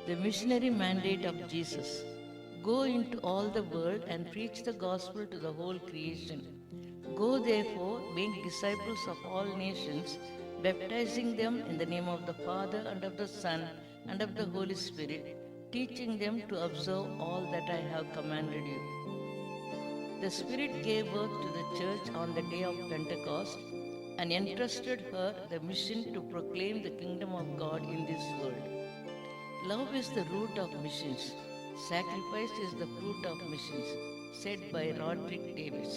The missionary mandate of Jesus: go into all the world and preach the gospel to the whole creation. Go therefore, make disciples of all nations, baptizing them in the name of the Father and of the Son and of the Holy Spirit, teaching them to observe all that I have commanded you. The Spirit gave birth to the church on the day of Pentecost and entrusted her the mission to proclaim the kingdom of God in this world. Love is the root of missions. Sacrifice is the fruit of missions, said by Roderick Davis.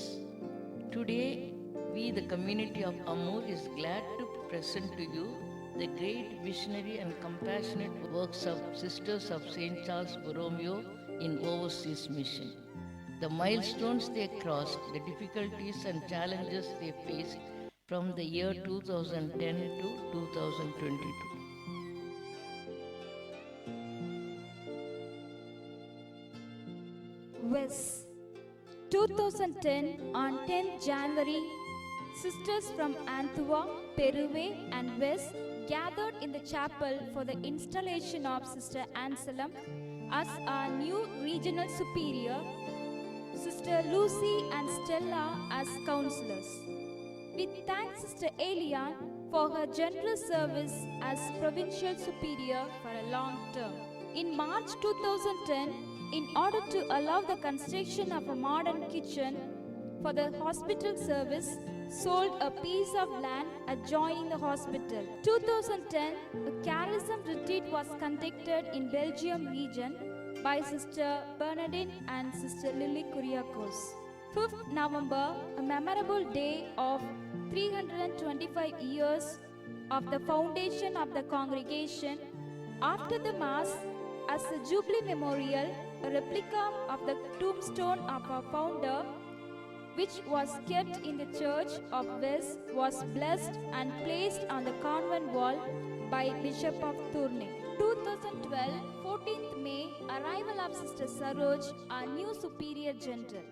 Today, we, the community of AMMOOR, is glad to present to you the great missionary and compassionate works of Sisters of St.Charles Borromeo in overseas mission. The milestones they crossed, the difficulties and challenges they faced from the year 2010 to 2022. Wes. 2010, on 10th January, sisters from Antwerp, Peru and Wes gathered in the chapel for the installation of Sister Anselm as our new regional superior, Sister Lucy and Stella as counselors. We thank Sister Eliane for her generous service as provincial superior for a long term. In March 2010, in order to allow the construction of a modern kitchen for the hospital service, sold a piece of land adjoining the hospital. 2010, a charism retreat was conducted in Belgium region by Sister Bernadine and Sister Lily Kuriakos. 5th November, a memorable day of 325 years of the foundation of the congregation. After the Mass, as a Jubilee Memorial, a replica of the tombstone of our founder, which was kept in the Church of Wes, was blessed and placed on the convent wall by Bishop of Tournai. 2012, 14th May, arrival of Sister Saroj, our new Superior General.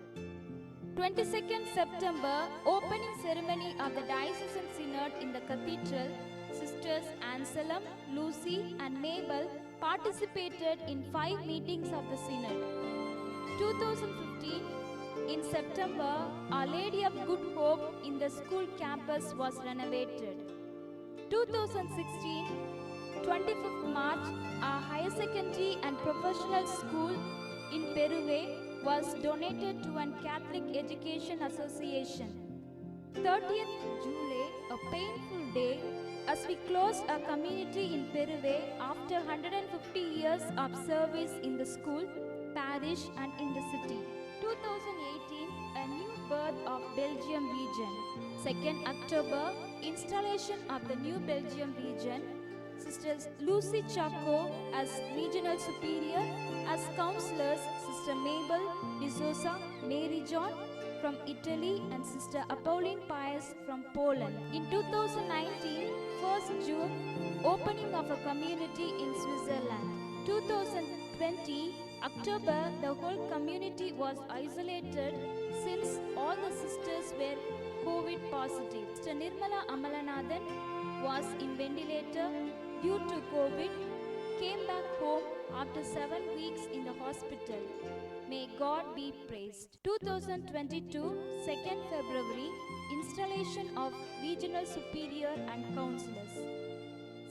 22nd September, opening ceremony of the Diocesan Synod in the Cathedral. Sisters Anselm, Lucy and Mabel participated in 5 meetings of the Synod. 2015, in September, Our Lady of Good Hope in the school campus was renovated. 2016, 25th March, our higher secondary and professional school in Peru was donated to an Catholic Education Association. 30th July, a painful day, as we closed our community in Peru after 150 years of service in the school, parish and in the city. 2018, a new birth of Belgium region. 2nd October, installation of the new Belgium region. Sisters Lucy Chaco as regional superior, as counselors Sister Mabel D'Souza, Mary John from Italy and Sister Apolline Pius from Poland. In 2019, 1st June, opening of a community in Switzerland. 2020, October, the whole community was isolated since all the sisters were COVID positive. Sister Nirmala Amalanathan was in ventilator due to COVID, came back home after 7 weeks in the hospital. May God be praised. 2022, 2nd February, installation of regional superior and counselors.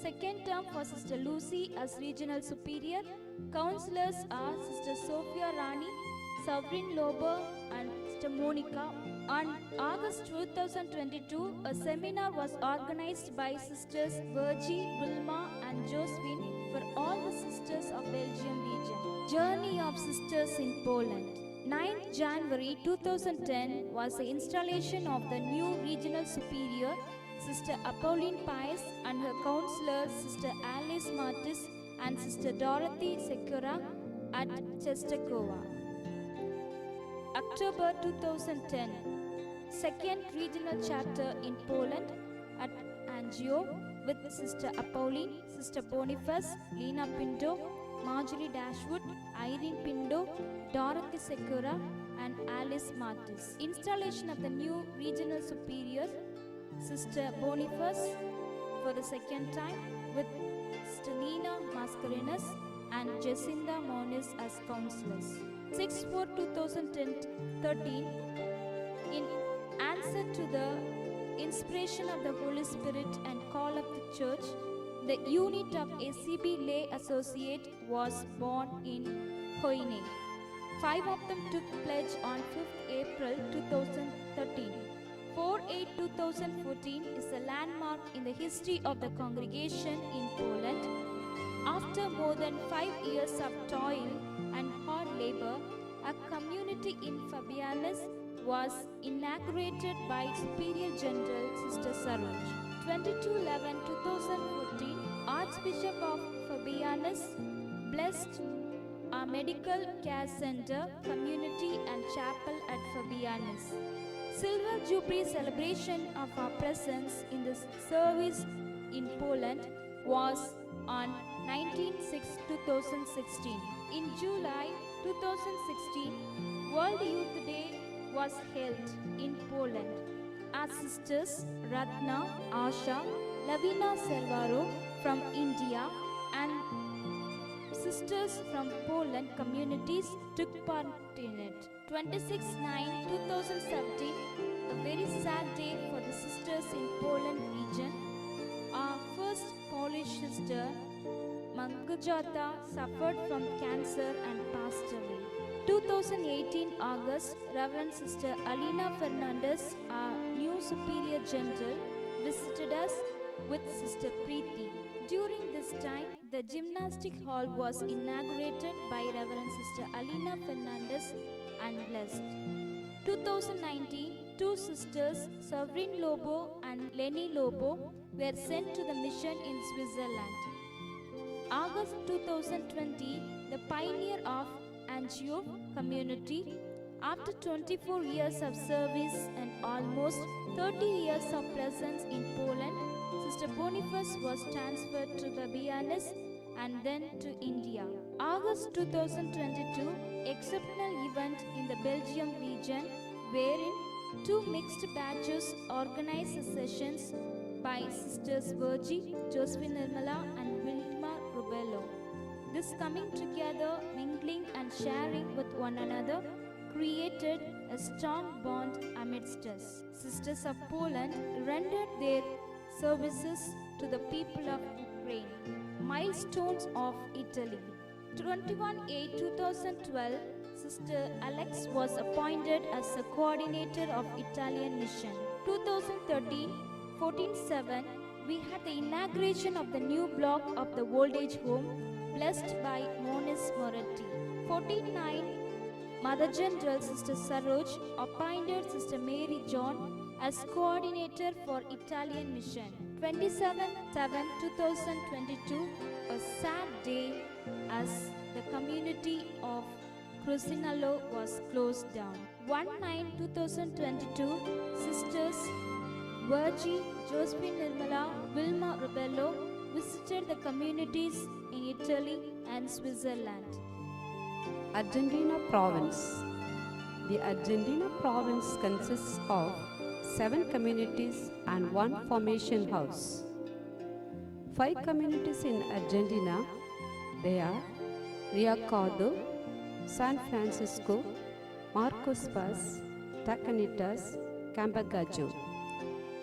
2nd term for Sister Lucy as regional superior. Counselors are Sister Sophia Rani, Sovereign Lober and Sister Monica. On August 2022, a seminar was organized by Sisters Virgie, Wilma and Josephine for all the sisters of Belgium region. Journey of Sisters in Poland. 9th January 2010 was the installation of the new regional superior, Sister Apolline Pius, and her counselors, Sister Alice Martis and Sister Dorothy Sekura at Czestochowa. October 2010, 2nd regional chapter in Poland at Angio with Sister Apolline, Sister Boniface, Lena Pinto, Marjorie Dashwood, Irene Pindo, Dorothy Sekura and Alice Martis. Installation of the new regional superior, Sister Boniface for the 2nd time with Sister Nina Mascarenas, and Jacinda Moniz as counselors. 6/4/2013, in answer to the inspiration of the Holy Spirit and call of the Church, the unit of ACB Lay Associate was born in Hoine. 5 of them took pledge on 5th April 2013. 4/8/2014 is a landmark in the history of the congregation in Poland. After more than 5 years of toil and hard labor, a community in Fabianus was inaugurated by Superior General Sister Saroj. 22/11/2014, Archbishop of Fabianus blessed a medical care center, community and chapel at Fabianus. Silver Jubilee celebration of our presence in the service in Poland was on 19/6/2016. In July 2016, World Youth Day was held in Poland. Our sisters Ratna, Asha, Lavina Servaro from India and sisters from Poland communities took part in it. 26/9/2017, a very sad day for the sisters in Poland region. Our first Polish sister, Małgorzata, suffered from cancer and passed away. 2018 August, Reverend Sister Alina Fernandez, our new Superior General, visited us with Sister Preeti. During this time, the gymnastic hall was inaugurated by Reverend Sister Alina Fernandez and blessed. 2019, two sisters, Sovereign Lobo and Lenny Lobo, were sent to the mission in Switzerland. August 2020, the pioneer of Antioch community, after 24 years of service and almost 30 years of presence in Poland, Sister Boniface was transferred to Fabianus and then to India. August 2022, exceptional event in the Belgium region wherein two mixed batches organized sessions by Sisters Virgie, Josephine Nirmala and Wilma Rubello. This coming together, mingling and sharing with one another created a strong bond amidst us. Sisters of Poland rendered their services to the people of Ukraine. Milestones of Italy. 21/8/2012, Sister Alex was appointed as the coordinator of Italian mission. 2013, 14/7, we had the inauguration of the new block of the old age home, blessed by Moniz Moretti. 14/9, Mother General Sister Saroj appointed Sister Mary John as coordinator for Italian mission. 27/7/2022, a sad day as the community of Crucinello was closed down. 1/9/2022, Sisters Virgie, Josephine Nirmala, Wilma Rubello visited the communities in Italy and Switzerland. Argentina Province. The Argentina Province consists of 7 communities and 1 formation house. 5 communities in Argentina, they are Riacardo, San Francisco, Marcos Paz, Tacanitas, Campegallo,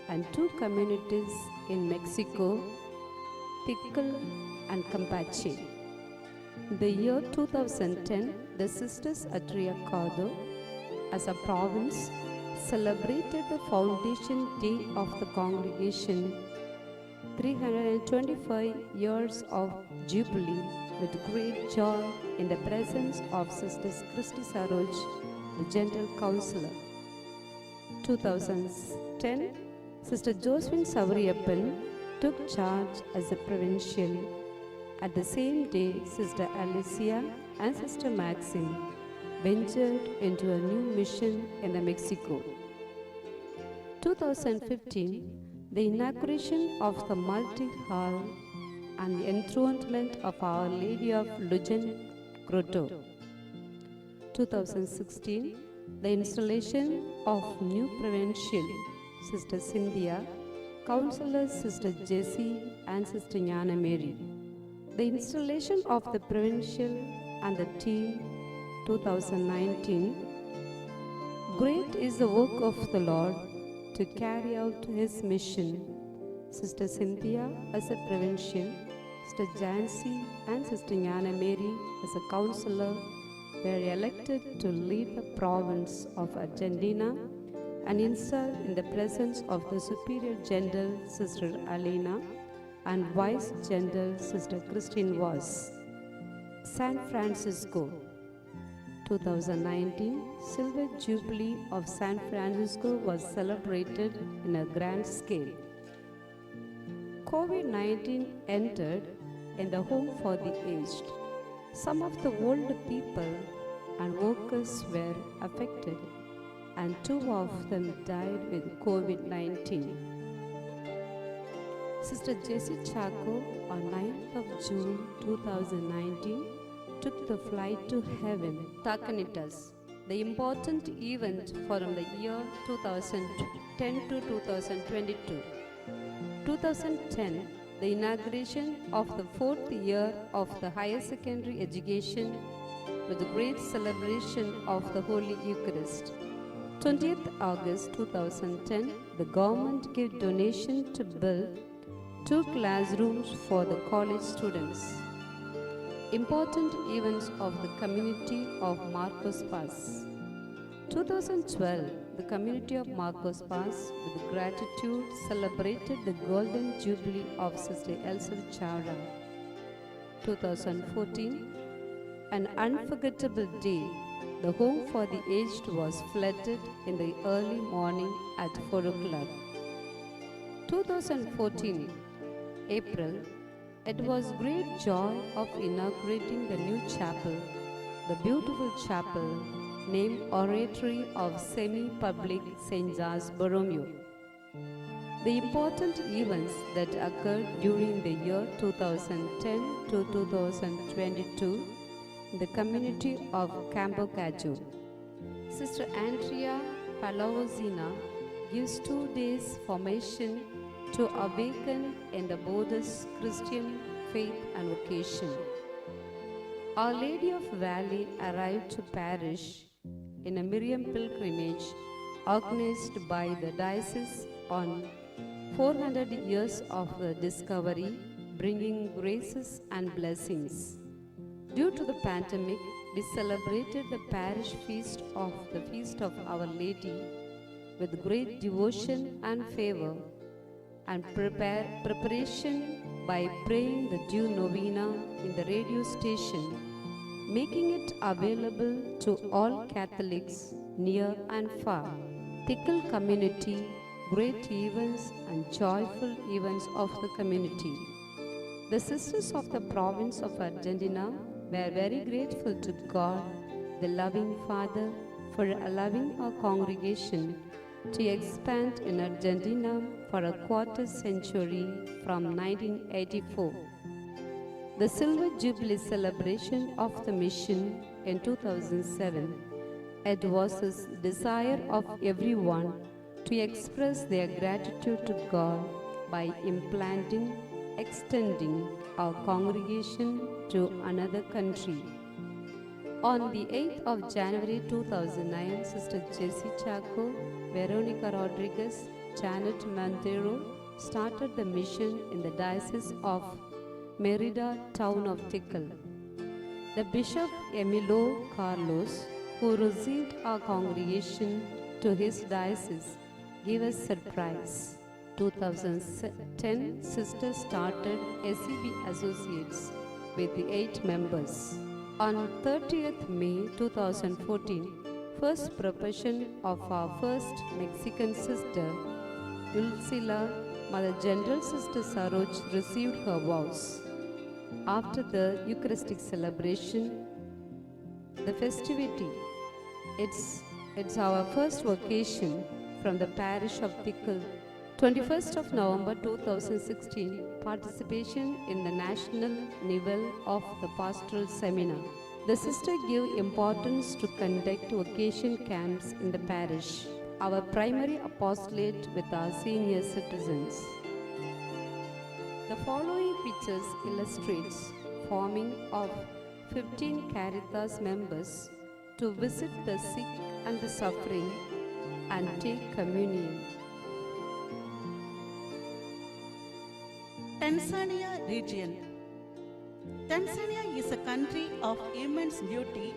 and 2 communities in Mexico, Tikal and Campeche. In the year 2010, the Sisters at Riacardo, as a province, celebrated the foundation day of the congregation, 325 years of jubilee with great joy in the presence of Sisters Christy Saroj, the General Counselor. 2010, Sister Josephine Savariyappan took charge as a provincial. At the same day, Sister Alicia and Sister Maxine ventured into a new mission in Mexico. 2015, the inauguration of the multi-hall and the enthronement of Our Lady of Lujan Grotto. 2016, the installation of new provincial, Sister Cynthia, Counselors Sister Jessie and Sister Jnana Mary. The installation of the provincial and the team 2019. Great is the work of the Lord to carry out His mission. Sister Cynthia as a provincial, Sister Jancy and Sister Anna Mary as a counselor were elected to lead the province of Argentina and installed in the presence of the Superior General Sister Alina and Vice General Sister Christine was. San Francisco 2019 Silver Jubilee of San Francisco was celebrated in a grand scale. COVID-19 entered in the home for the aged. Some of the old people and workers were affected, and 2 of them died with COVID-19. Sister Jessie Chaco on 9th of June 2019 took the flight to heaven, Takanitas. The important event from the year 2010 to 2022. 2010, the inauguration of the 4th year of the higher secondary education with the great celebration of the Holy Eucharist. 20th August 2010, the government gave donation to build 2 classrooms for the college students. Important events of the community of Marcos Paz. 2012, the community of Marcos Paz, with gratitude, celebrated the Golden Jubilee of Sister Elsa Chara. 2014, an unforgettable day. The home for the aged was flooded in the early morning at 4 o'clock. 2014, April, it was great joy of inaugurating the new chapel, the beautiful chapel named Oratory of Semi-Public St.Charles Borromeo. The important events that occurred during the year 2010 to 2022 in the community of Campo Cajo. Sister Andrea Palavozina gives 2 days formation to awaken in the Buddhist Christian faith and vocation. Our Lady of Valley arrived to parish in a Miriam pilgrimage organized by the diocese on 400 years of the discovery, bringing graces and blessings. Due to the pandemic, we celebrated the parish feast of the Feast of Our Lady with great devotion and favor, and preparation by praying the Dew Novena in the radio station, making it available to all Catholics near and far. Pickle community, great events and joyful events of the community. The sisters of the province of Argentina were very grateful to God, the loving Father, for allowing our congregation to expand in Argentina for a quarter century from 1984. The Silver Jubilee celebration of the mission in 2007, it was a desire of everyone to express their gratitude to God by extending our congregation to another country. On the 8th of January 2009, Sister Jessie Chaco, Veronica Rodriguez, Janet Montero started the mission in the Diocese of Merida, town of Tikal. The Bishop Emilio Carlos, who received our congregation to his diocese, gave us surprise. 2010, Sisters started SEB Associates with the 8 members. On 30th May 2014, first procession of our first Mexican sister, Ulcila, Mother General Sister Saroj received her vows. After the Eucharistic celebration, the festivity, it's our first vocation from the parish of Tikal. 21st of November 2016, participation in the national level of the pastoral seminar. The sister gave importance to conduct vocation camps in the parish, our primary apostolate with our senior citizens. The following pictures illustrates forming of 15 Caritas members to visit the sick and the suffering and take communion. Tanzania region. Tanzania is a country of immense beauty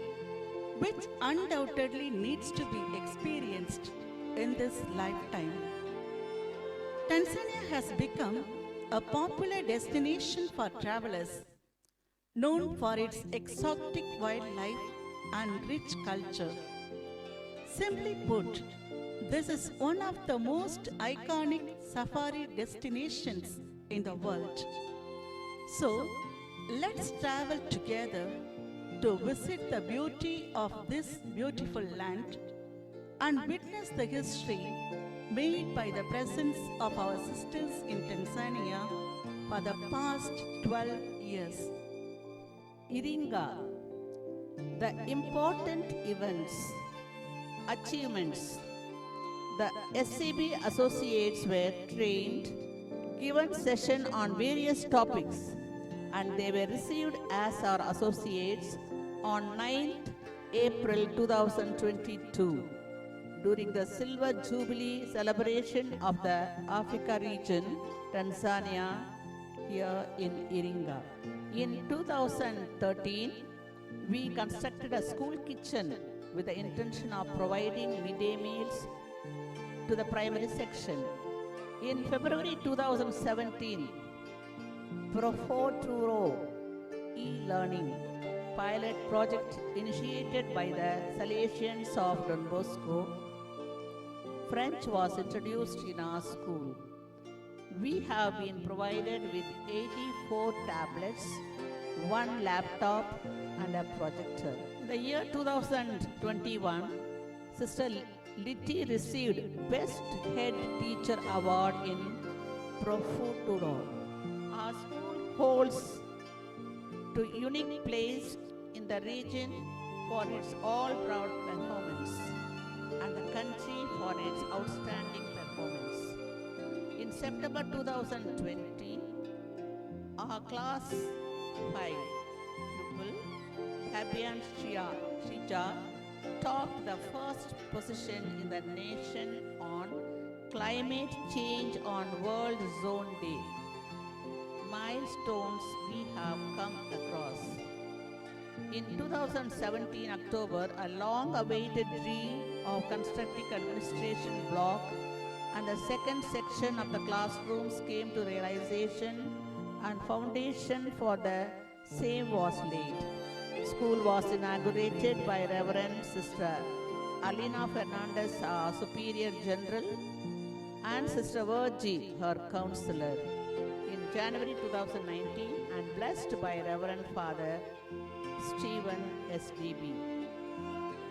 which undoubtedly needs to be experienced in this lifetime. Tanzania has become a popular destination for travelers, known for its exotic wildlife and rich culture. Simply put, this is one of the most iconic safari destinations in the world. So, let's travel together to visit the beauty of this beautiful land and witness the history made by the presence of our sisters in Tanzania for the past 12 years. Iringa. The important events, achievements. The SCB associates were trained, given session on various topics, and they were received as our associates on 9th April 2022 during the Silver Jubilee celebration of the Africa region, Tanzania, here in Iringa. In 2013, we constructed a school kitchen with the intention of providing midday meals to the primary section. In February 2017, Profuturo e-learning pilot project initiated by the Salesians of Don Bosco, French was introduced in our school. We have been provided with 84 tablets, 1 laptop and a projector. In the year 2021, Sister Litty received Best Head Teacher Award in Profuturo. Our school holds a unique place in the region for its all-round performance and the country for its outstanding performance. In September 2020, our class 5 pupil, Fabian Shija, topped the first position in the nation on climate change on World Zone Day. Milestones we have come across. In 2017 October, a long-awaited dream of constructing administration block and the second section of the classrooms came to realization and foundation for the same was laid. School was inaugurated by Reverend Sister Alina Fernandez, our Superior General, and Sister Virgie, her counselor, in January 2019 and blessed by Reverend Father Stephen SDB.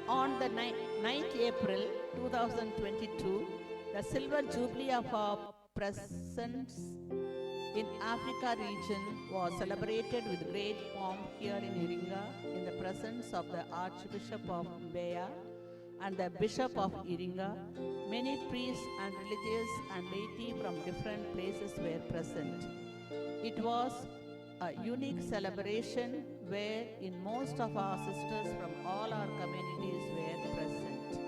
On the 9th April 2022, the Silver Jubilee of our presence in Africa region was celebrated with great pomp here in Iringa in the presence of the Archbishop of Mbeya and the Bishop of Iringa. Many priests and religious and laity from different places were present. It was a unique celebration wherein most of our sisters from all our communities were present.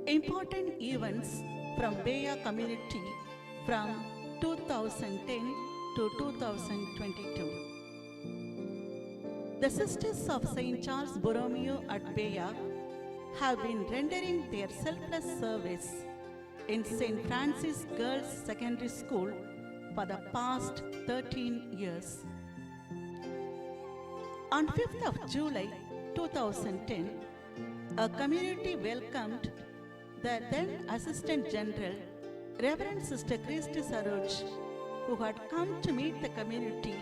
Important events from Mbeya community from 2010 to 2022. The Sisters of St.Charles Borromeo at Mbeya have been rendering their selfless service in St. Francis Girls Secondary School for the past 13 years. On 5th of July 2010, a community welcomed the then Assistant General, Reverend Sister Christy Saroj, who had come to meet the community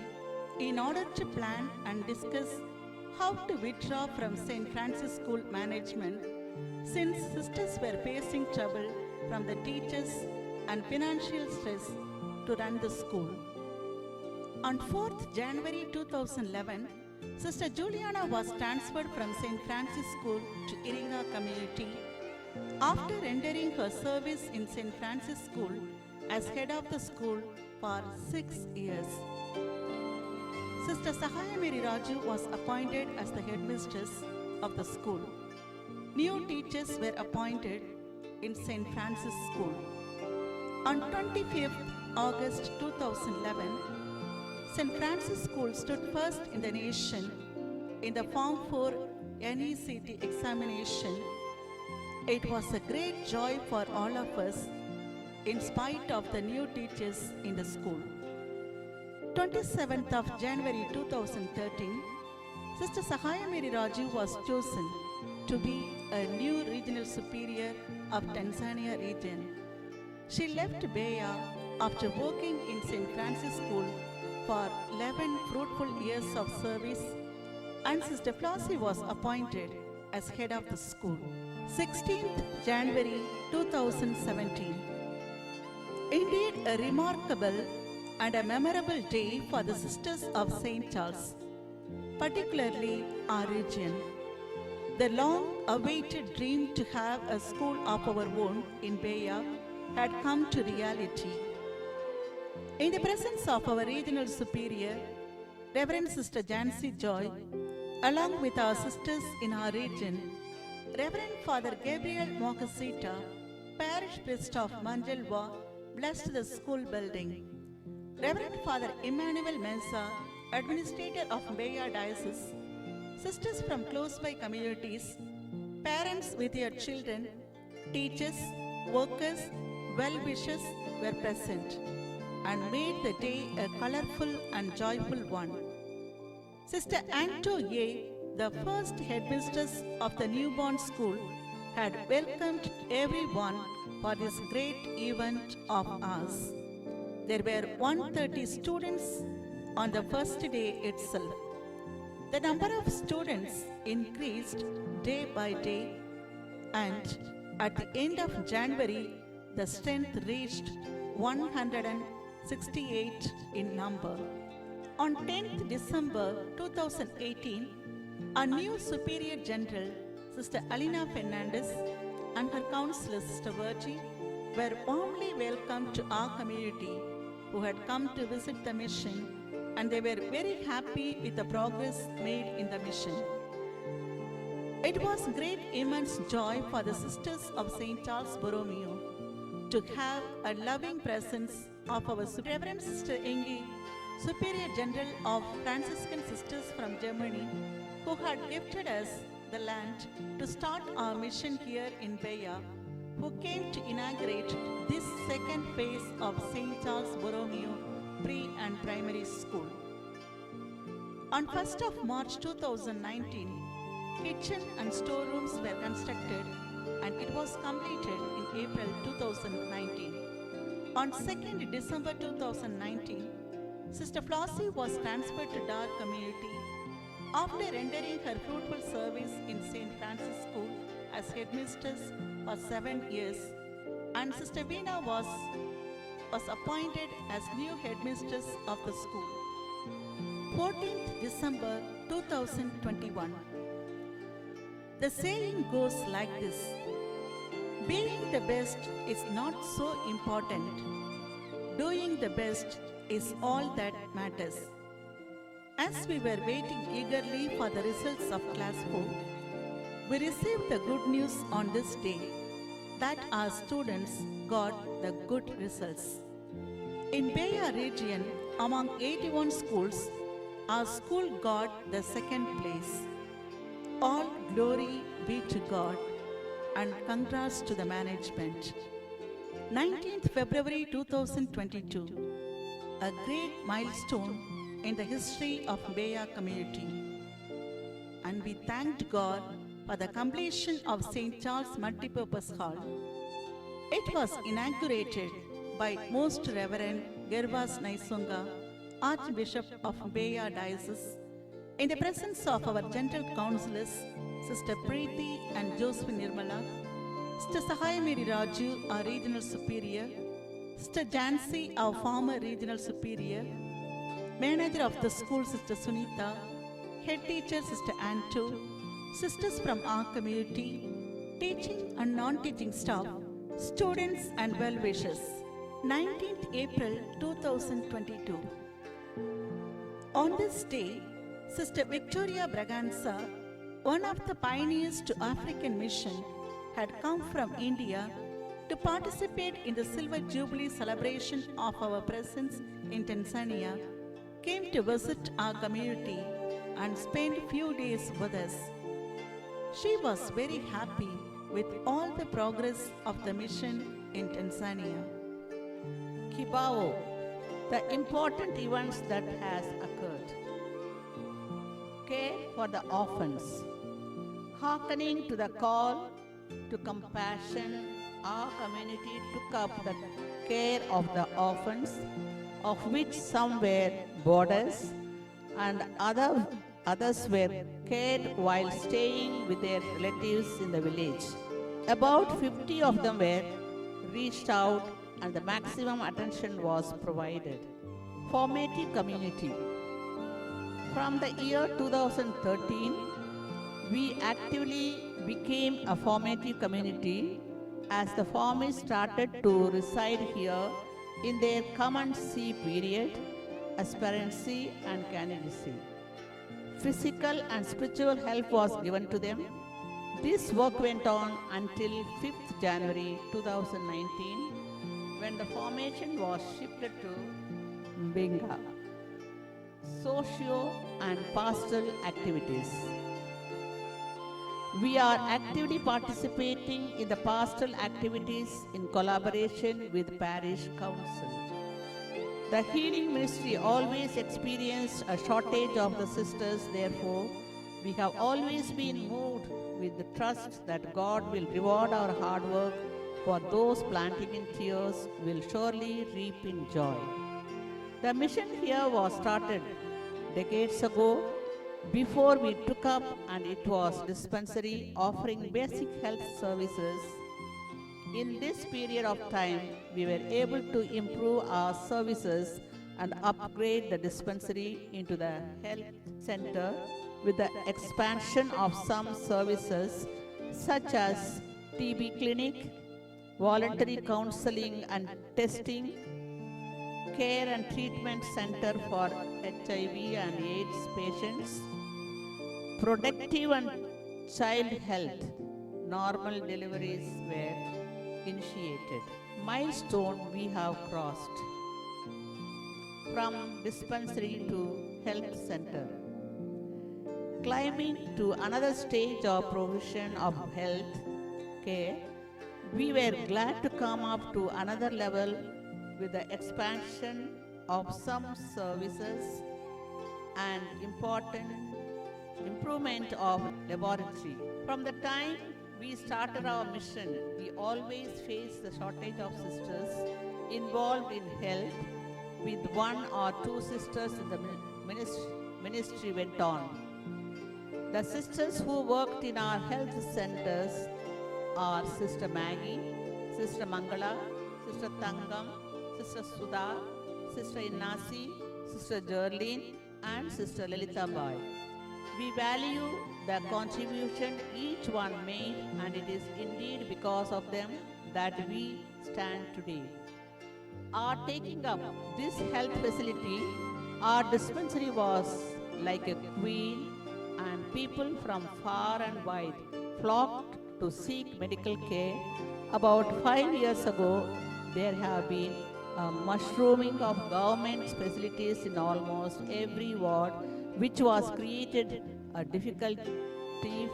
in order to plan and discuss how to withdraw from St. Francis School management since sisters were facing trouble from the teachers and financial stress to run the school. On 4th January 2011, Sister Juliana was transferred from St. Francis School to Iringa community. After rendering her service in St. Francis School, as head of the school for 6 years. Sister Sahaya Mary Raju was appointed as the headmistress of the school. New teachers were appointed in St. Francis School. On 25th August 2011, St. Francis School stood first in the nation in the Form 4 NECT examination. It was a great joy for all of us in spite of the new teachers in the school. 27th of January 2013, Sister Sahaya Mary Raju was chosen to be a new regional superior of Tanzania region. She left Beya after working in St. Francis School for 11 fruitful years of service, and Sister Flossie was appointed as head of the school. 16th January 2017. Indeed a remarkable and a memorable day for the Sisters of St. Charles, particularly our region. The long-awaited dream to have a school of our own in Beya had come to reality. In the presence of our regional superior, Reverend Sister Jancy Joy, along with our sisters in our region, Reverend Father Gabriel Mokasita, Parish Priest of Manjalwa, blessed the school building. Reverend Father Emmanuel Mensah, Administrator of Beya Diocese, sisters from close-by communities, parents with your children, teachers, workers, well-wishers were present and made the day a colorful and joyful one. Sister Anto Ye, the first headmistress of the newborn school, had welcomed everyone for this great event of ours. There were 130 students on the first day itself. The number of students increased day by day, and at the end of January, the strength reached 168 in number. On 10th December 2018, a new Superior General, Sister Alina Fernandez, and her counselor, Sister Virgie, were warmly welcomed to our community who had come to visit the mission, and they were very happy with the progress made in the mission. It was great immense joy for the Sisters of St. Charles Borromeo to have a loving presence of our Reverend Sister Ingi, Superior General of Franciscan Sisters from Germany, who had gifted us the land to start our mission here in Beya, who came to inaugurate this second phase of St. Charles Borromeo Pre and Primary School. On 1st of March 2019, kitchen and storerooms were constructed and it was completed in April 2019. On 2nd December 2019, Sister Flossie was transferred to Dar community after rendering her fruitful service in St. Francis School as headmistress for 7 years, and Sister Veena was appointed as new headmistress of the school. 14th December 2021. The saying goes like this: being the best is not so important. Doing the best is all that matters. As we were waiting eagerly for the results of Class 4, we received the good news on this day that our students got the good results. In Beya region, among 81 schools, our school got the second place. All glory be to God and congrats to the management. 19th February 2022, a great milestone in the history of Beya community. And we thanked God for the completion of St. Charles Multipurpose Hall. It was inaugurated by Most Reverend Gervas Naisunga, Archbishop of Beya Diocese, in the presence of our General Councillors, Sister Preeti and Josephine Nirmala, Sister Sahaya Mary Raju, our Regional Superior, Sister Jancy, our former Regional Superior, Manager of the school, Sister Sunita, Head Teacher, Sister Anto, sisters from our community, teaching and non-teaching staff, students and well-wishers. 19th April 2022. On this day, Sister Victoria Braganza, one of the pioneers to African mission, had come from India to participate in the Silver Jubilee celebration of our presence in Tanzania, came to visit our community and spent few days with us. She was very happy with all the progress of the mission in Tanzania. Kibao, the important events that has occurred. Care for the orphans. Hearkening to the call to compassion, our community took up the care of the orphans, of which some were boarders and others were cared while staying with their relatives in the village. About 50 of them were reached out and the maximum attention was provided. Formative community. From the year 2013, we actively became a formative community as the formees started to reside here in their come and see period, aspirancy and candidacy. Physical and spiritual help was given to them. This work went on until 5th January 2019 when the formation was shifted to Mbenga. Socio and pastoral activities. We are actively participating in the pastoral activities in collaboration with Parish Council. The healing ministry always experienced a shortage of the sisters, therefore, we have always been moved with the trust that God will reward our hard work, for those planting in tears will surely reap in joy. The mission here was started decades ago before we took up, and it was dispensary offering basic health services. In this period of time, we were able to improve our services and upgrade the dispensary into the health center with the expansion of some services such as TB clinic, voluntary counseling and testing, care and treatment center for HIV and AIDS patients, productive and child health, normal deliveries were initiated. Milestone we have crossed from dispensary to health center. Climbing to another stage of provision of health care, we were glad to come up to another level with the expansion of some services and important improvement of laboratory. From the time we started our mission, we always faced the shortage of sisters involved in health, with one or two sisters in the ministry went on. The sisters who worked in our health centers are Sister Maggie, Sister Mangala, Sister Tangam, Sister Sudha, Sister Innasi, Sister Jerlene, and Sister Lalita Bai. We value the contribution each one made, and it is indeed because of them that we stand today. Our taking up this health facility, our dispensary was like a queen, and people from far and wide flocked to seek medical care. About 5 years ago, there have been a mushrooming of government facilities in almost every ward, which was created a difficulty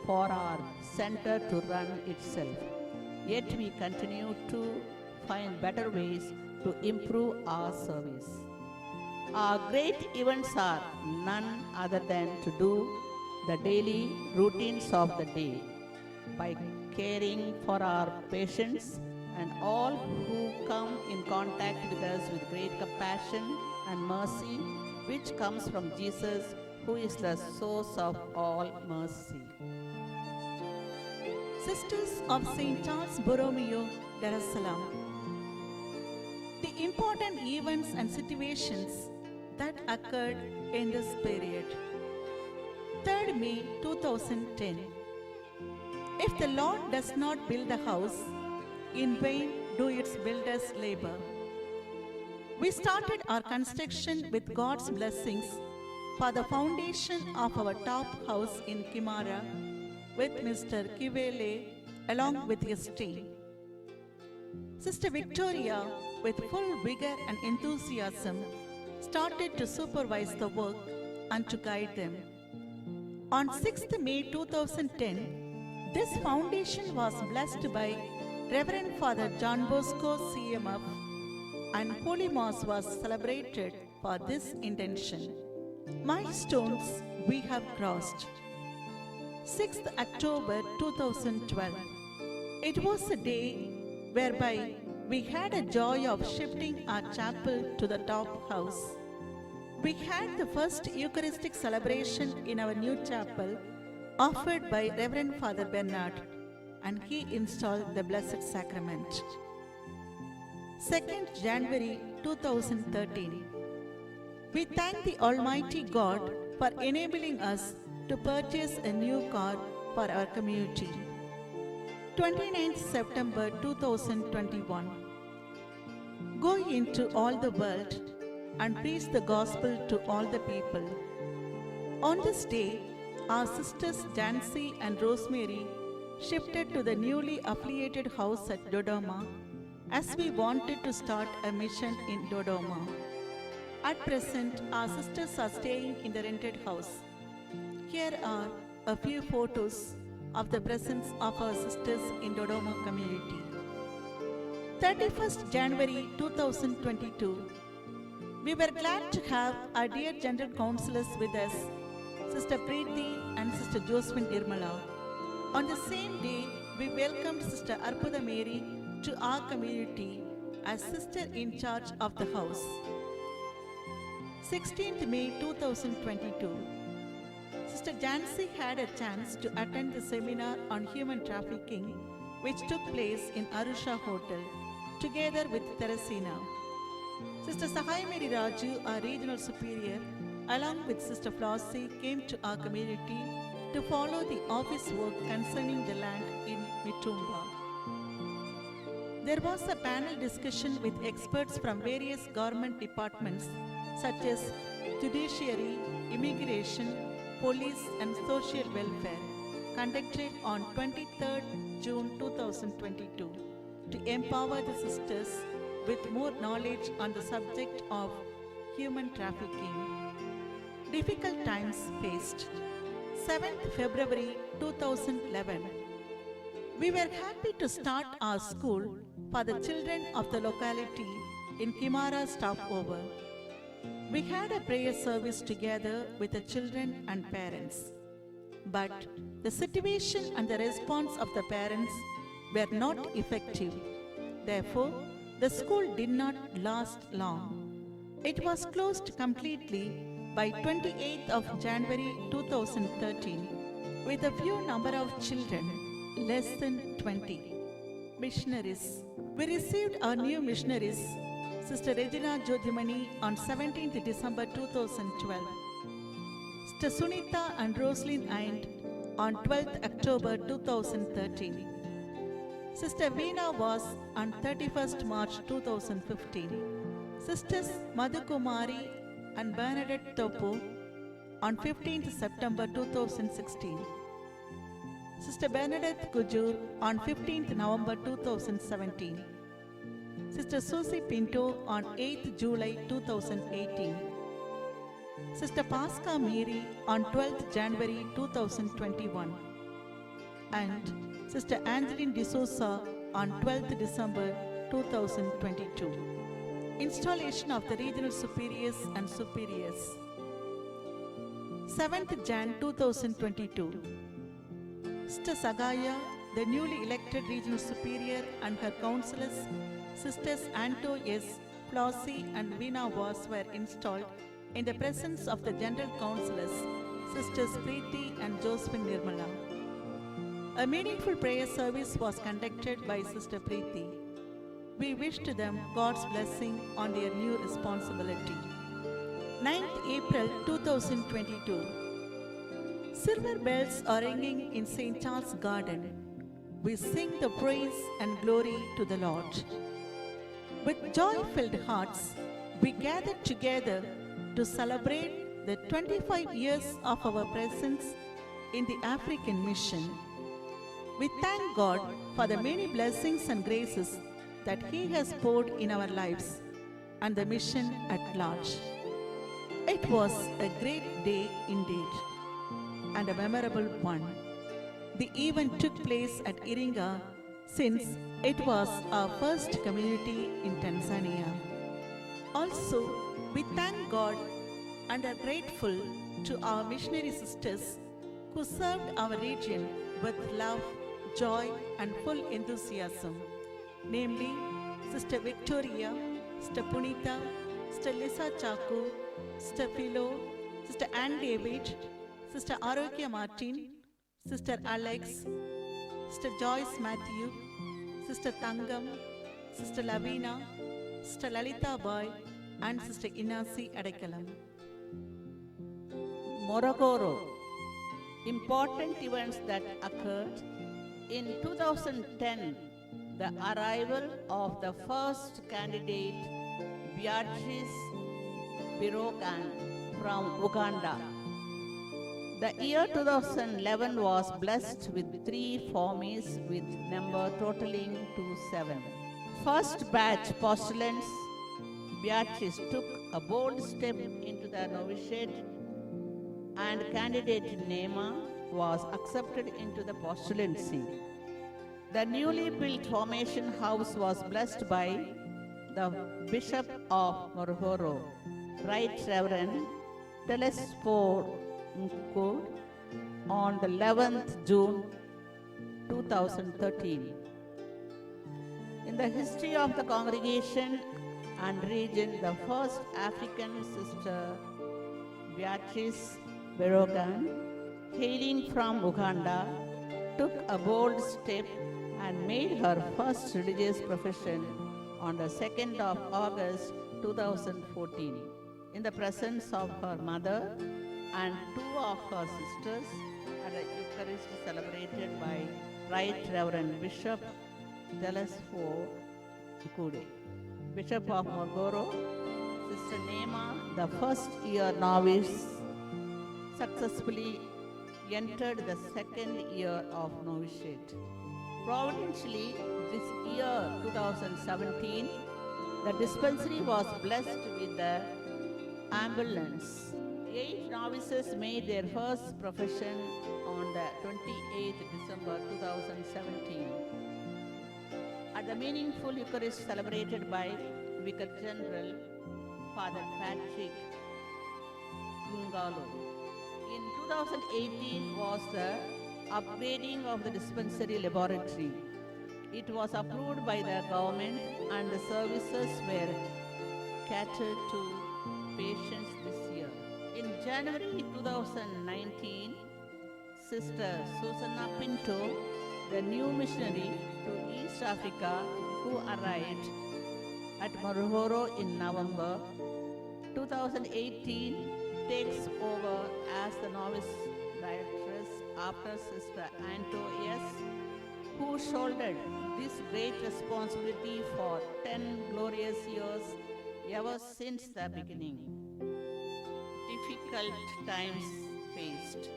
for our center to run itself. Yet we continue to find better ways to improve our service. Our great events are none other than to do the daily routines of the day by caring for our patients and all who come in contact with us with great compassion and mercy, which comes from Jesus, who is the source of all mercy. Sisters of St.Charles Borromeo, Dar es Salaam. The important events and situations that occurred in this period. 3rd May 2010. If the Lord does not build the house, in vain do its builder's labor. We started our construction with God's blessings for the foundation of our top house in Kimara with Mr. Kivele along with his team. Sister Victoria, with full vigor and enthusiasm, started to supervise the work and to guide them. On 6th May 2010, this foundation was blessed by Reverend Father John Bosco CMF, and Holy Mass was celebrated for this intention. Milestones we have crossed. 6th October 2012. It was a day whereby we had a joy of shifting our chapel to the top house. We had the first Eucharistic celebration in our new chapel offered by Reverend Father Bernard, and he installed the Blessed Sacrament. 2nd January 2013. We thank the Almighty God for enabling us to purchase a new car for our community. 29th September 2021. Go into all the world and preach the gospel to all the people. On this day, our sisters Jancy and Rosemary shifted to the newly affiliated house at Dodoma as we wanted to start a mission in Dodoma. At present, our sisters are staying in the rented house. Here are a few photos of the presence of our sisters in Dodoma community. 31st January 2022. We were glad to have our dear General Councillors with us, Sister Preeti and Sister Josephine Irmala. On the same day, we welcomed Sister Arpuda Mary to our community as Sister in charge of the house. 16th May 2022. Sister Jancy had a chance to attend the seminar on human trafficking which took place in Arusha Hotel together with Teresina. Sister Sahai Mary Raju, our regional superior, along with Sister Flossie, came to our community to follow the office work concerning the land in Mitumba. There was a panel discussion with experts from various government departments such as judiciary, immigration, police and social welfare, conducted on 23rd June 2022 to empower the sisters with more knowledge on the subject of human trafficking. Difficult times faced. 7th February 2011. We were happy to start our school for the children of the locality in Kimara stopover. We had a prayer service together with the children and parents. But the situation and the response of the parents were not effective. Therefore, the school did not last long. It was closed completely by 28th of January 2013 with a few number of children, less than 20. Missionaries. We received our new missionaries, Sister Regina Jodhimani, on 17th December 2012. Sister Sunita and Rosaline Eind on 12th October 2013. Sister Veena was on 31st March 2015. Sisters Madhukumari and Bernadette Topo on 15th September 2016. Sister Bernadette Gujur on 15th November 2017. Sister Susie Pinto on 8th July 2018. Sister Pasca Miri on 12th January 2021. And Sister Angeline D'Souza on 12th December 2022. Installation of the Regional Superiors and Superiors. 7th Jan 2022. Sister Sagaya, the newly elected Regional Superior, and her councillors, Sisters Anto S., Flossie and Veena Voss, were installed in the presence of the General Councillors, Sisters Preeti and Josephine Nirmala. A meaningful prayer service was conducted by Sister Preeti. We wish to them God's blessing on their new responsibility. 9th April 2022. Silver bells are ringing in St. Charles Garden. we sing the praise and glory to the Lord. With joy-filled hearts, we gather together to celebrate the 25 years of our presence in the African mission. We thank God for the many blessings and graces that He has poured in our lives and the mission at large. It was a great day indeed and a memorable one. The event took place at Iringa since it was our first community in Tanzania. Also, we thank God and are grateful to our missionary sisters who served our region with love, joy, and full enthusiasm, namely Sister Victoria, Sister Punita, Sister Lisa Chaku, Sister Philo, Sister Ann David, Sister Arokya Martin, Sister Alex, Sister Joyce Matthew, Sister Tangam, Sister Lavina, Sister Lalita Boy, and Sister Inasi Adakalam. Morogoro. Important events that occurred. In 2010, the arrival of the first candidate, Beatrice Birogan from Uganda. The year 2011 was blessed with 3 formies with number totaling to 7. First batch postulants, Beatrice took a bold step into the novitiate and candidate Nema was accepted into the postulancy. The newly built formation house was blessed by the Bishop of Morogoro, Right Reverend Telesphore Nkud, on the 11th June 2013. In the history of the congregation and region, the first African sister, Beatrice Birogan, hailing from Uganda, took a bold step and made her first religious profession on the 2nd of August 2014 in the presence of her mother and 2 of her sisters at a Eucharist celebrated by Right Reverend Bishop Telesphore Nkud, Bishop of Morogoro. Sister Nema, the first year novice, successfully entered the 2nd year of novitiate. Providentially, this year 2017, the dispensary was blessed with the ambulance. 8 novices made their first profession on the 28th December 2017 at the meaningful Eucharist celebrated by Vicar General Father Patrick Ngalo. In 2018 was the upgrading of the dispensary laboratory. It was approved by the government and the services were catered to patients this year. In January 2019, Sister Susanna Pinto, the new missionary to East Africa who arrived at Morogoro in November 2018, takes over as the novice directress after Sister Anto S., who shouldered this great responsibility for 10 glorious years ever since the beginning. Difficult times faced.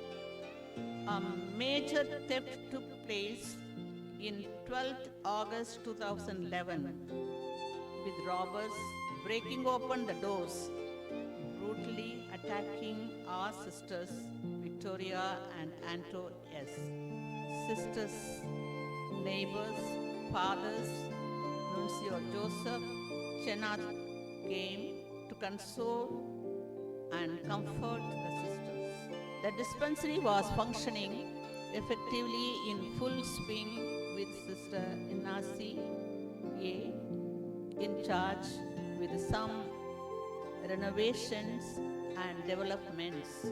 A major theft took place in 12th August 2011 with robbers breaking open the doors, brutally attacking our sisters Victoria and Anto S. Sisters, neighbors, fathers, Nuncio Joseph Chenat came to console and comfort the sisters. The dispensary was functioning effectively in full swing with Sister Inasi A. in charge with some renovations and developments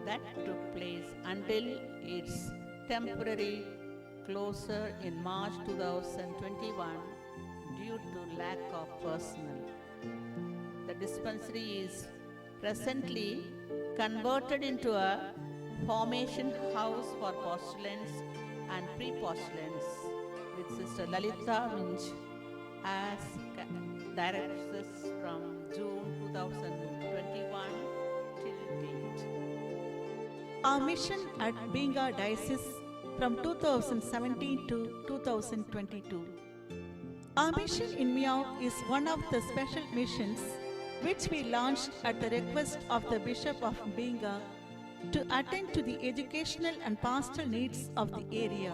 that took place until its temporary closure in March 2021 due to lack of personnel. The dispensary is presently converted into a formation house for postulants and pre-postulants with Sister Lalita Minch as directress from June 2021 till date. Our mission at Benga Diocese from 2017 to 2022. Our mission in Miao is one of the special missions which we launched at the request of the Bishop of Benga to attend to the educational and pastoral needs of the area.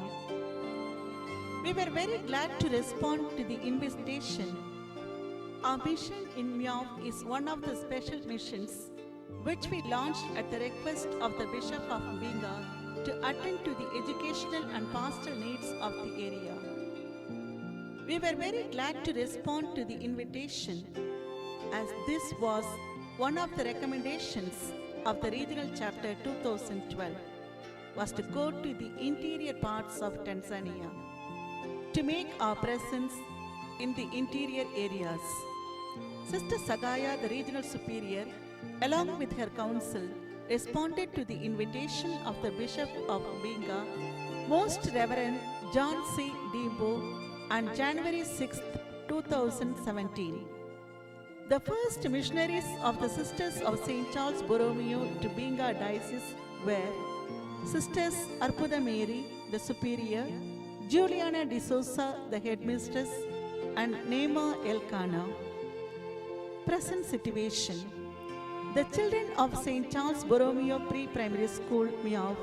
We were very glad to respond to the invitation. Our mission in Miao is one of the special missions which we launched at the request of the Bishop of Benga to attend to the educational and pastoral needs of the area. We were very glad to respond to the invitation, as this was one of the recommendations of the Regional Chapter 2012, was to go to the interior parts of Tanzania to make our presence in the interior areas. Sister Sagaya, the Regional Superior, along with her council, responded to the invitation of the Bishop of Benga, Most Reverend John C. Dembo, on January 6, 2017. The first missionaries of the Sisters of St.Charles Borromeo to Benga Diocese were Sisters Arpuda Mary, the Superior, Juliana de Souza, the Headmistress, and Nema Elkanah. Present situation. The children of St. Charles Borromeo Pre-Primary School, Miao,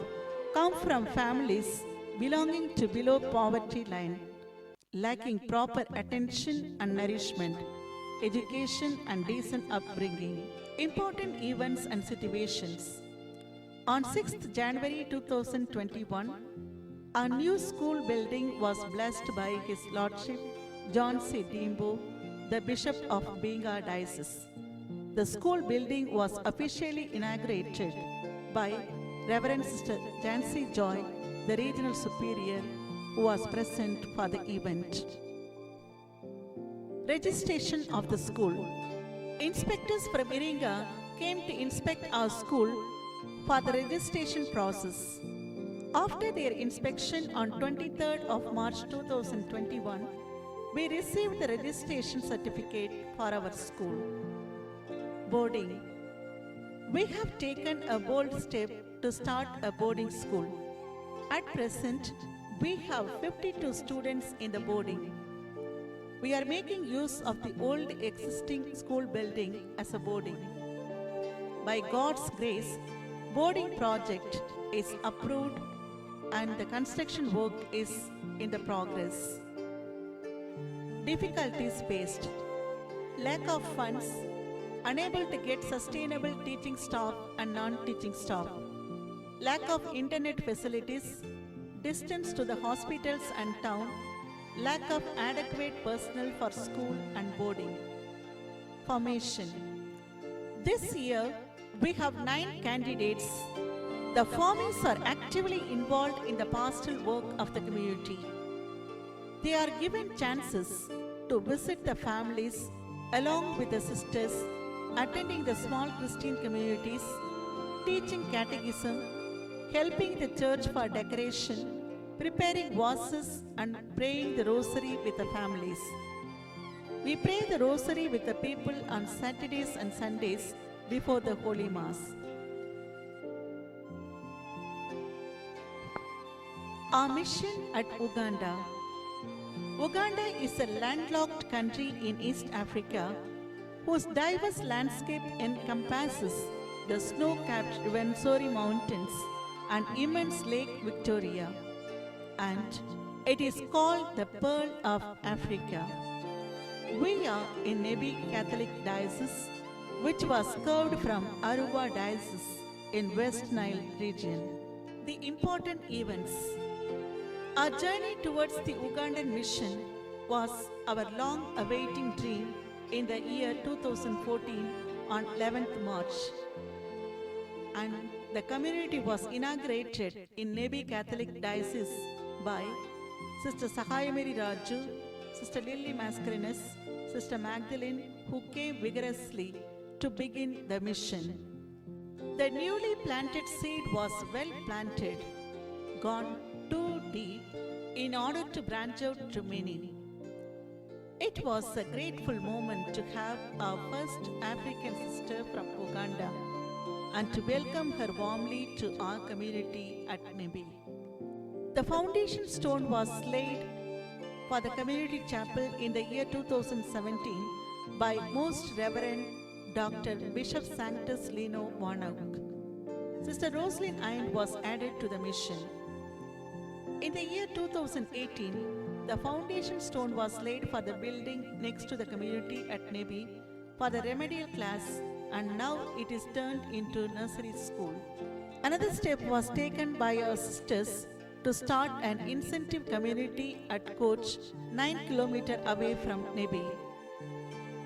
come from families belonging to below poverty line, lacking proper attention and nourishment, education and decent upbringing. Important events and situations. On 6th January 2021, a new school building was blessed by His Lordship John C. Dembo, the Bishop of Benga Diocese. The school building was officially inaugurated by Reverend Sister Jancy Joy, the Regional Superior, who was present for the event. Registration of the school. Inspectors from Iringa came to inspect our school for the registration process. After their inspection on 23rd of March 2021, we received the registration certificate for our school. Boarding. We have taken a bold step to start a boarding school. At present, we have 52 students in the boarding. We are making use of the old existing school building as a boarding. By God's grace, boarding project is approved and the construction work is in the progress. Difficulties faced. Lack of funds, unable to get sustainable teaching staff and non-teaching staff. Lack of internet facilities, distance to the hospitals and town, lack of adequate personnel for school and boarding. Formation. This year, we have 9 candidates. The formees are actively involved in the pastoral work of the community. They are given chances to visit the families along with the sisters, attending the small Christian communities, teaching catechism, helping the church for decoration, preparing vases and praying the rosary with the families. We pray the rosary with the people on Saturdays and Sundays before the Holy Mass. Our mission at Uganda. Uganda is a landlocked country in East Africa whose diverse landscape encompasses the snow-capped Rwenzori Mountains and immense Lake Victoria, and it is called the Pearl of Africa. We are in Nebi Catholic Diocese, which was curved from Aruba Diocese in West Nile region. The important events. Our journey towards the Ugandan mission was our long-awaiting dream in the year 2014 on 11th March. And the community was inaugurated in Nebi Catholic Diocese by Sister Sahayamiri Raju, Sister Lily Mascarenas, Sister Magdalene, who came vigorously to begin the mission. The newly planted seed was well planted, gone too deep, in order to branch out to many. It was a grateful moment to have our first African sister from Uganda and to welcome her warmly to our community at Nebi. The foundation stone was laid for the community chapel in the year 2017 by Most Reverend Dr. Bishop Sanctus Lino Warnock. Sister Rosalind Iron was added to the mission. In the year 2018, the foundation stone was laid for the building next to the community at Nebi for the remedial class, and now it is turned into nursery school. Another step was taken by our sisters to start an incentive community at Coach 9 km away from Nebi.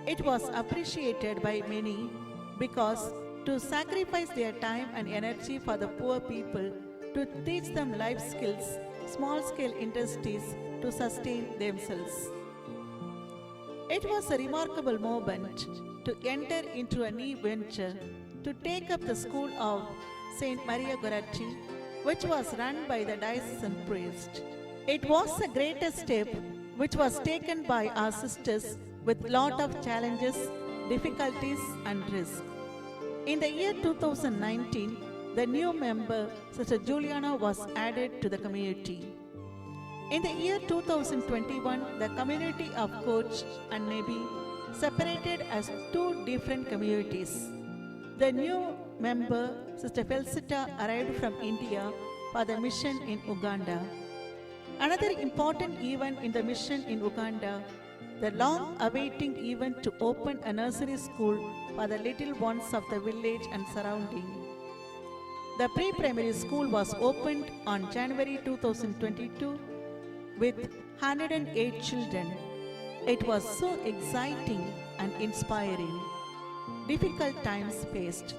It was appreciated by many because to sacrifice their time and energy for the poor people, to teach them life skills, small-scale industries to sustain themselves. It was a remarkable moment to enter into a new venture, to take up the school of St. Maria Goretti, which was run by the diocesan priest. It was the greatest step which was taken by our sisters with lot of challenges, difficulties and risks. In the year 2019, the new member, Sister Juliana, was added to the community. In the year 2021, the community of Coach and Nebi separated as two different communities. The new member, Sister Felicita, arrived from India for the mission in Uganda. Another important event in the mission in Uganda, the long-awaiting event to open a nursery school for the little ones of the village and surrounding. The pre-primary school was opened on January 2022 with 108 children. It was so exciting and inspiring. Difficult times faced.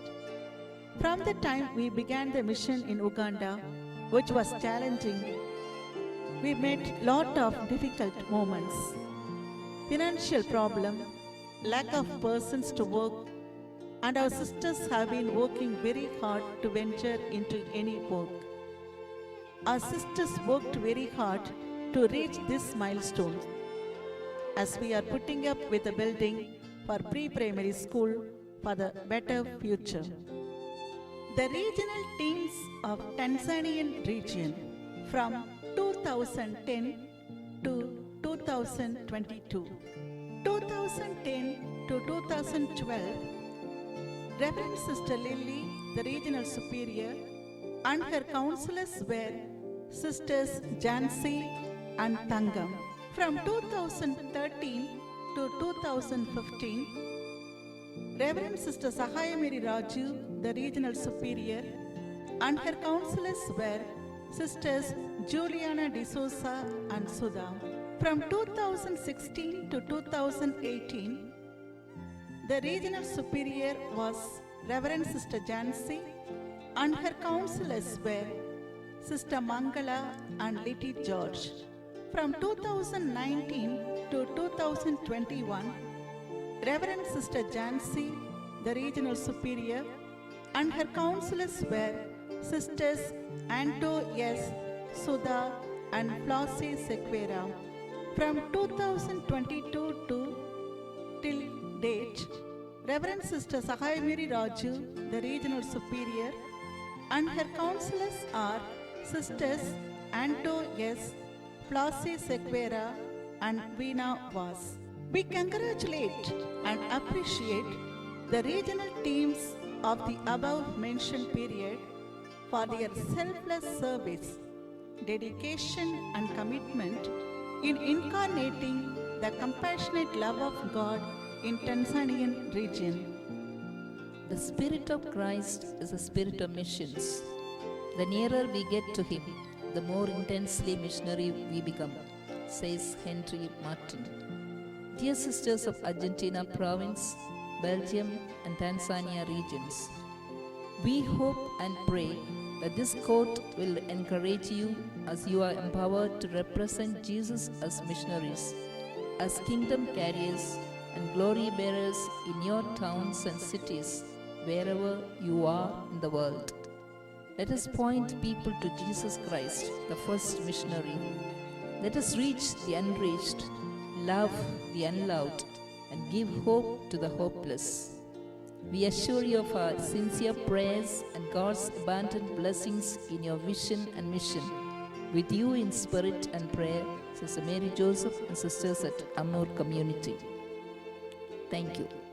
From the time we began the mission in Uganda, which was challenging, we met lot of difficult moments. Financial problem, lack of persons to work, and our sisters have been working very hard to venture into any work. Our sisters worked very hard to reach this milestone, as we are putting up with a building for pre-primary school for the better future. The regional teams of Tanzanian region from 2010 to 2022. 2010 to 2012, Reverend Sister Lily, the regional superior, and her counselors were Sisters Jansi and Tangam. From 2013 to 2015, Reverend Sister Sahayamiri Raju, the regional superior, and her counselors were Sisters Juliana D'Souza and Sudha. From 2016 to 2018, the regional superior was Reverend Sister Jansi, and her counselors were Sister Mangala and Litty George. From 2019 to 2021, Reverend Sister Jansi, the regional superior, and her counselors were Sisters Anto S. Sudha and Flossie Sequeira. From 2022 to till date, Reverend Sister Sahayamiri Raju, the regional superior, and her counselors are Sisters Anto S. Flossie Sequeira and Veena Vas. We congratulate and appreciate the regional teams of the above mentioned period for their selfless service, dedication and commitment in incarnating the compassionate love of God in Tanzanian region. The Spirit of Christ is a spirit of missions. The nearer we get to Him, the more intensely missionary we become, says Henry Martin. Dear sisters of Argentina province, Belgium and Tanzania regions, we hope and pray that this quote will encourage you as you are empowered to represent Jesus as missionaries, as kingdom carriers and glory bearers in your towns and cities, wherever you are in the world. Let us point people to Jesus Christ, the first missionary, Let us reach the unreached, love the unloved, and give hope to the hopeless. We assure you of our sincere prayers and God's abundant blessings in your vision and mission. With you in spirit and prayer, Sister Mary Joseph and sisters at AMMOOR Community. Thank you.